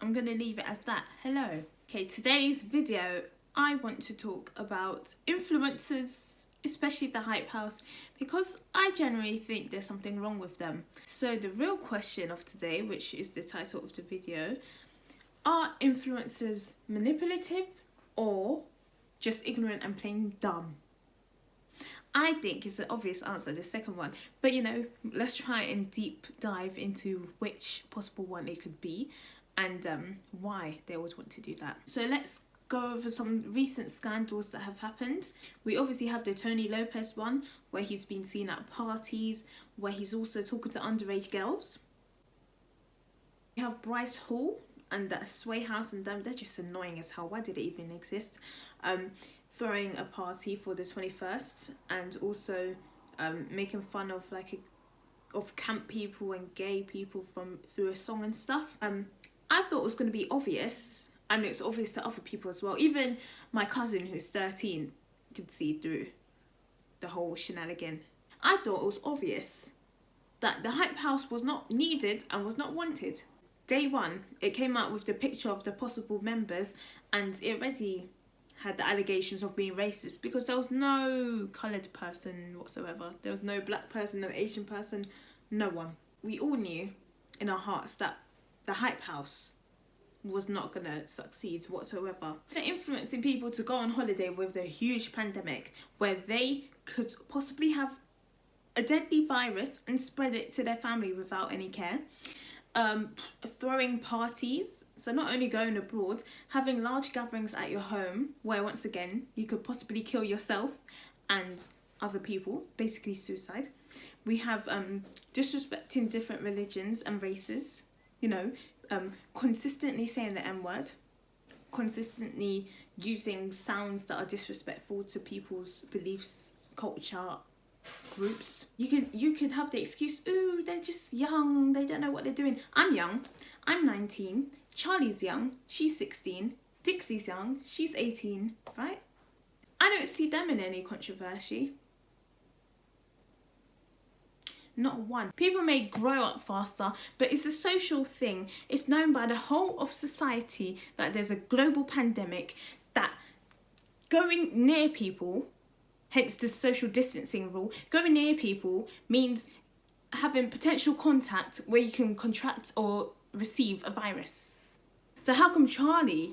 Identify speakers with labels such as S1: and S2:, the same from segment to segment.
S1: I'm going to leave it as that. Hello. Okay, today's video, I want to talk about influencers, especially the Hype House, because I generally think there's something wrong with them. So the real question of today, which is the title of the video, are influencers manipulative or just ignorant and plain dumb? I think it's an obvious answer, the second one. But let's try and deep dive into which possible one it could be and why they always want to do that. So let's go over some recent scandals that have happened. We obviously have the Tony Lopez one, where he's been seen at parties, where he's also talking to underage girls. We have Bryce Hall and that Sway House, and them, they're just annoying as hell. Why did it even exist? Throwing a party for the 21st and also making fun of of camp people and gay people through a song and stuff. I thought it was going to be obvious, and it's obvious to other people as well. Even my cousin, who's 13, could see through the whole shenanigan. I thought it was obvious that the Hype House was not needed and was not wanted. Day one, it came out with the picture of the possible members, and it already had the allegations of being racist because there was no coloured person whatsoever. There was no black person, no Asian person, no one. We all knew in our hearts that the Hype House was not going to succeed whatsoever. They're influencing people to go on holiday with a huge pandemic where they could possibly have a deadly virus and spread it to their family without any care. Throwing parties, so not only going abroad, having large gatherings at your home where once again you could possibly kill yourself and other people, basically suicide. We have disrespecting different religions and races, consistently saying the N-word, consistently using sounds that are disrespectful to people's beliefs, culture, groups. You could have the excuse, ooh, they're just young, they don't know what they're doing. I'm young, I'm 19, Charlie's young, she's 16, Dixie's young, she's 18, right? I don't see them in any controversy. Not one. People may grow up faster, but it's a social thing. It's known by the whole of society that there's a global pandemic, that going near people, hence the social distancing rule, going near people means having potential contact where you can contract or receive a virus. So how come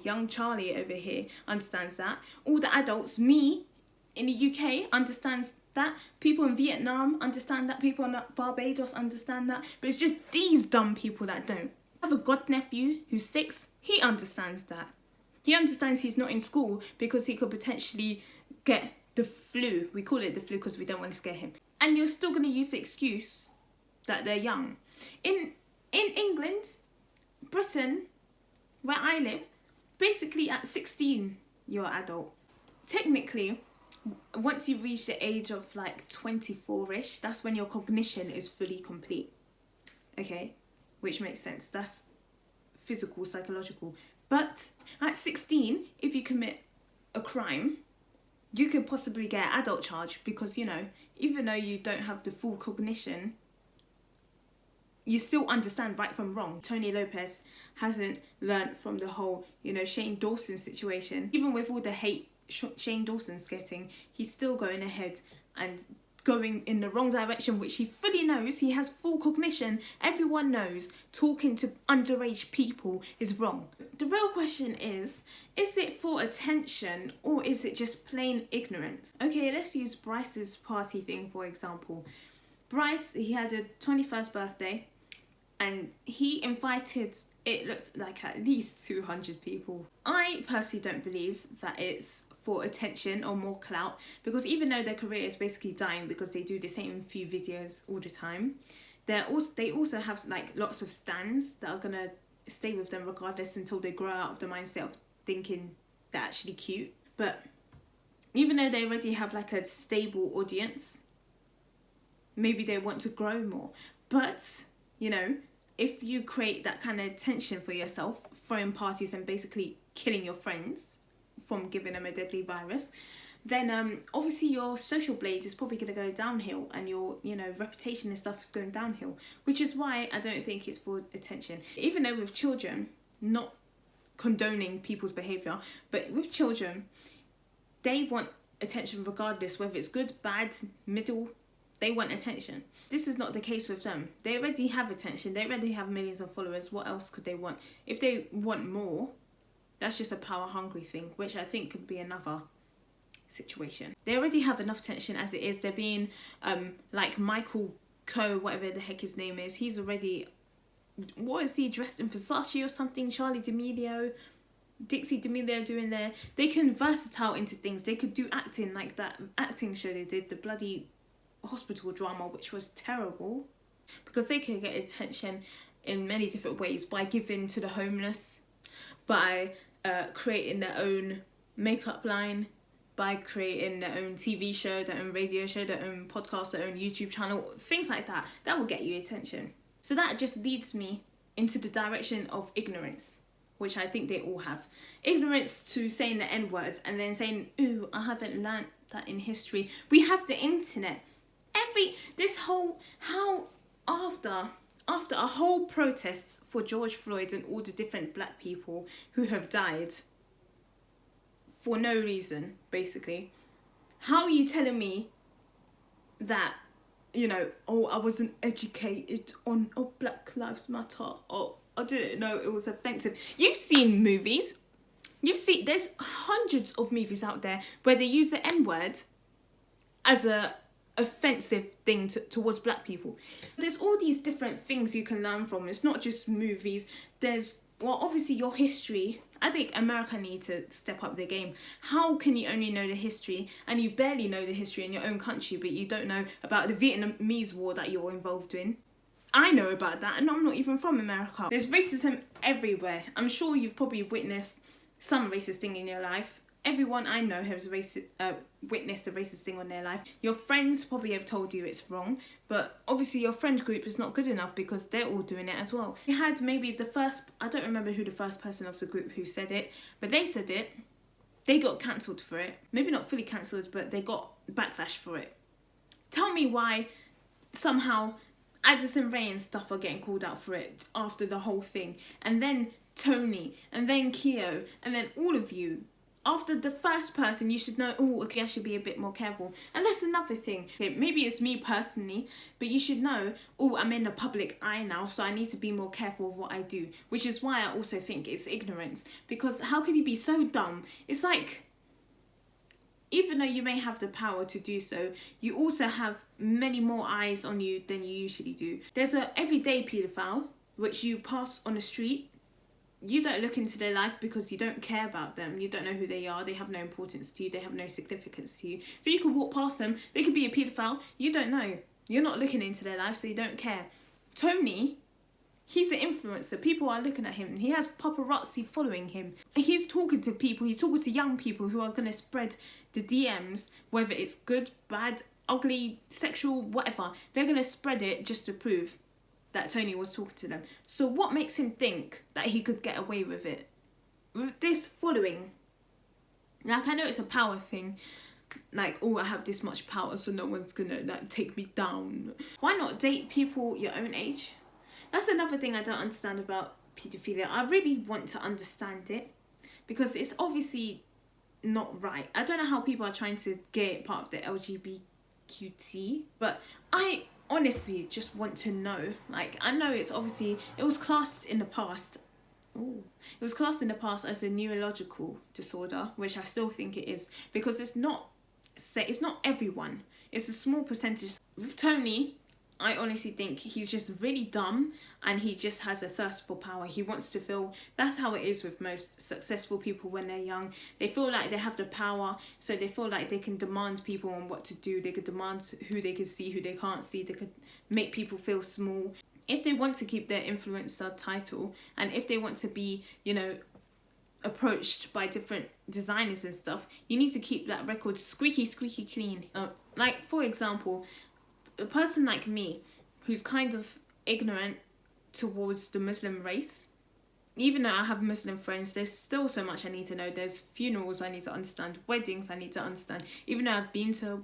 S1: young Charlie over here understands that? All the adults, me in the UK, understands that. People in Vietnam understand that. People in Barbados understand that. But it's just these dumb people that don't. I have a godnephew who's 6. He understands that. He understands he's not in school because he could potentially get the flu. We call it the flu because we don't want to scare him. And you're still going to use the excuse that they're young. In England, Britain, where I live, basically at 16, you're an adult. Technically, once you reach the age of 24-ish, that's when your cognition is fully complete. Okay? Which makes sense. That's physical, psychological. But at 16, if you commit a crime, you could possibly get an adult charge because, even though you don't have the full cognition, you still understand right from wrong. Tony Lopez hasn't learnt from the whole, Shane Dawson situation. Even with all the hate Shane Dawson's getting, he's still going ahead and going in the wrong direction, which he fully knows. He has full cognition. Everyone knows talking to underage people is wrong. The real question is it for attention or is it just plain ignorance? Okay, let's use Bryce's party thing for example. Bryce, he had a 21st birthday and he invited, it looked like at least 200 people. I personally don't believe that it's for attention or more clout, because even though their career is basically dying because they do the same few videos all the time, they also have lots of stans that are gonna stay with them regardless until they grow out of the mindset of thinking they're actually cute. But even though they already have a stable audience, maybe they want to grow more. But if you create that kind of tension for yourself, throwing parties and basically killing your friends from giving them a deadly virus, then obviously your social blade is probably going to go downhill and your reputation and stuff is going downhill, which is why I don't think it's for attention. Even though with children, not condoning people's behaviour, but with children, they want attention regardless, whether it's good, bad, middle, they want attention. This is not the case with them. They already have attention, they already have millions of followers. What else could they want? If they want more, that's just a power hungry thing, which I think could be another situation. They already have enough attention as it is. They're being like Michael Coe, whatever the heck his name is, he's already, what is he, dressed in Versace or something? Charlie D'Amelio, Dixie D'Amelio doing there. They can versatile into things. They could do acting, like that acting show they did, the bloody hospital drama, which was terrible, because they can get attention in many different ways, by giving to the homeless, by creating their own makeup line, by creating their own TV show, their own radio show, their own podcast, their own YouTube channel, things like that. That will get you attention. So that just leads me into the direction of ignorance, which I think they all have. Ignorance to saying the N-words and then saying, ooh, I haven't learnt that in history. We have the internet. After a whole protests for George Floyd and all the different black people who have died for no reason, basically, how are you telling me that, you know, oh, I wasn't educated on Black Lives Matter, or I didn't know it was offensive? You've seen movies. There's hundreds of movies out there where they use the N-word as a offensive thing towards black people. There's all these different things you can learn from. It's not just movies. There's, well, obviously your history. I think America need to step up their game. How can you only know the history and you barely know the history in your own country, but you don't know about the Vietnamese war that you're involved in? I know about that, and I'm not even from America. There's racism everywhere. I'm sure you've probably witnessed some racist thing in your life. Everyone I know has witnessed a racist thing on their life. Your friends probably have told you it's wrong, but obviously your friend group is not good enough because they're all doing it as well. You had maybe I don't remember who the first person of the group who said it, but they said it. They got cancelled for it. Maybe not fully cancelled, but they got backlash for it. Tell me why somehow Addison Rae and stuff are getting called out for it after the whole thing. And then Tony, and then Keo, and then all of you. After the first person, you should know, oh, okay, I should be a bit more careful. And that's another thing. Okay, maybe it's me personally, but you should know, oh, I'm in the public eye now, so I need to be more careful of what I do. Which is why I also think it's ignorance. Because how can you be so dumb? It's like, even though you may have the power to do so, you also have many more eyes on you than you usually do. There's a everyday paedophile, which you pass on the street. You don't look into their life because you don't care about them. You don't know who they are. They have no importance to you. They have no significance to you. So you can walk past them. They could be a paedophile. You don't know. You're not looking into their life, so you don't care. Tony, he's an influencer. People are looking at him. He has paparazzi following him. He's talking to people. He's talking to young people who are going to spread the DMs, whether it's good, bad, ugly, sexual, whatever. They're going to spread it just to prove that Tony was talking to them. So what makes him think that he could get away with it? With this following. Like, I know it's a power thing. Like, oh, I have this much power, so no one's gonna take me down. Why not date people your own age? That's another thing I don't understand about paedophilia. I really want to understand it, because it's obviously not right. I don't know how people are trying to get part of the LGBTQT, but I honestly just want to know. Like, I know it's obviously, it was classed in the past as a neurological disorder, which I still think it is, because it's not everyone. It's a small percentage. With Tony, I honestly think he's just really dumb, and he just has a thirst for power. He wants to feel, that's how it is with most successful people when they're young. They feel like they have the power, so they feel like they can demand people on what to do. They could demand who they can see, who they can't see. They could make people feel small. If they want to keep their influencer title, and if they want to be, you know, approached by different designers and stuff, you need to keep that record squeaky clean. Like, for example, a person like me, who's kind of ignorant towards the Muslim race, even though I have Muslim friends, there's still so much I need to know. There's funerals I need to understand, weddings I need to understand. Even though I've been to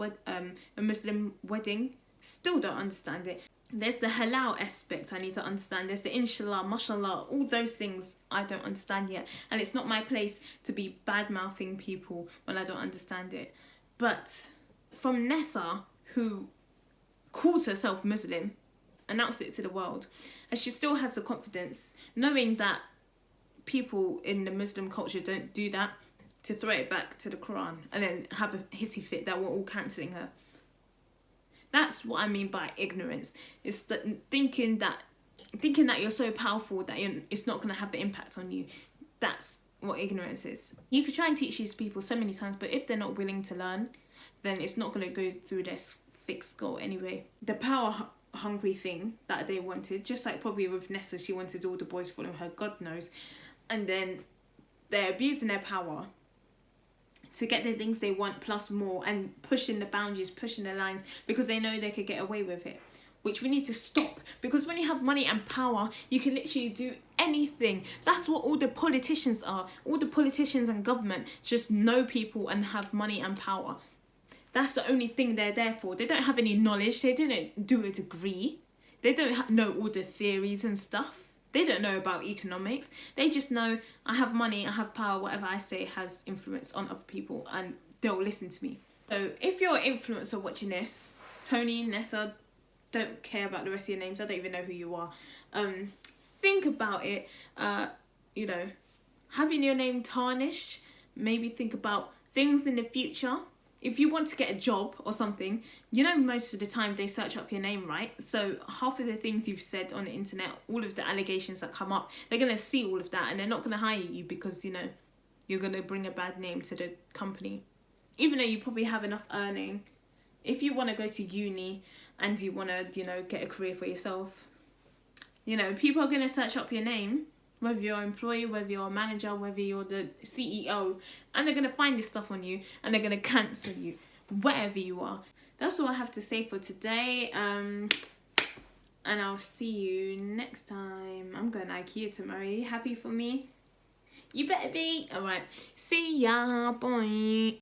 S1: a Muslim wedding, still don't understand it. There's the halal aspect I need to understand. There's the inshallah, mashallah, all those things I don't understand yet. And it's not my place to be bad-mouthing people when I don't understand it. But from Nessa, who calls herself Muslim, announced it to the world, and she still has the confidence, knowing that people in the Muslim culture don't do that, to throw it back to the Quran and then have a hissy fit that we're all cancelling her. That's what I mean by ignorance. It's that thinking that you're so powerful that it's not going to have the impact on you. That's what ignorance is. You could try and teach these people so many times, but if they're not willing to learn, then it's not going to go through their fixed goal anyway. The power hungry thing that they wanted, just like probably with Nessa, she wanted all the boys following her, God knows. And then they're abusing their power to get the things they want plus more, and pushing the boundaries, pushing the lines, because they know they could get away with it, which we need to stop. Because when you have money and power, you can literally do anything. That's what all the politicians are. All the politicians and government just know people and have money and power. That's the only thing they're there for. They don't have any knowledge. They didn't do a degree. They don't know all the theories and stuff. They don't know about economics. They just know, I have money, I have power, whatever I say has influence on other people and they'll listen to me. So if you're an influencer watching this, Tony, Nessa, don't care about the rest of your names, I don't even know who you are. Think about it, you know, having your name tarnished, maybe think about things in the future. If you want to get a job or something, you know, most of the time they search up your name, right? So half of the things you've said on the internet, all of the allegations that come up, they're going to see all of that and they're not going to hire you because, you know, you're going to bring a bad name to the company. Even though you probably have enough earning, if you want to go to uni and you want to, you know, get a career for yourself, you know, people are going to search up your name, whether you're an employee, whether you're a manager, whether you're the CEO, and they're going to find this stuff on you and they're going to cancel you, whatever you are. That's all I have to say for today. And I'll see you next time. I'm going to IKEA tomorrow. Are you happy for me? You better be. All right. See ya. Bye.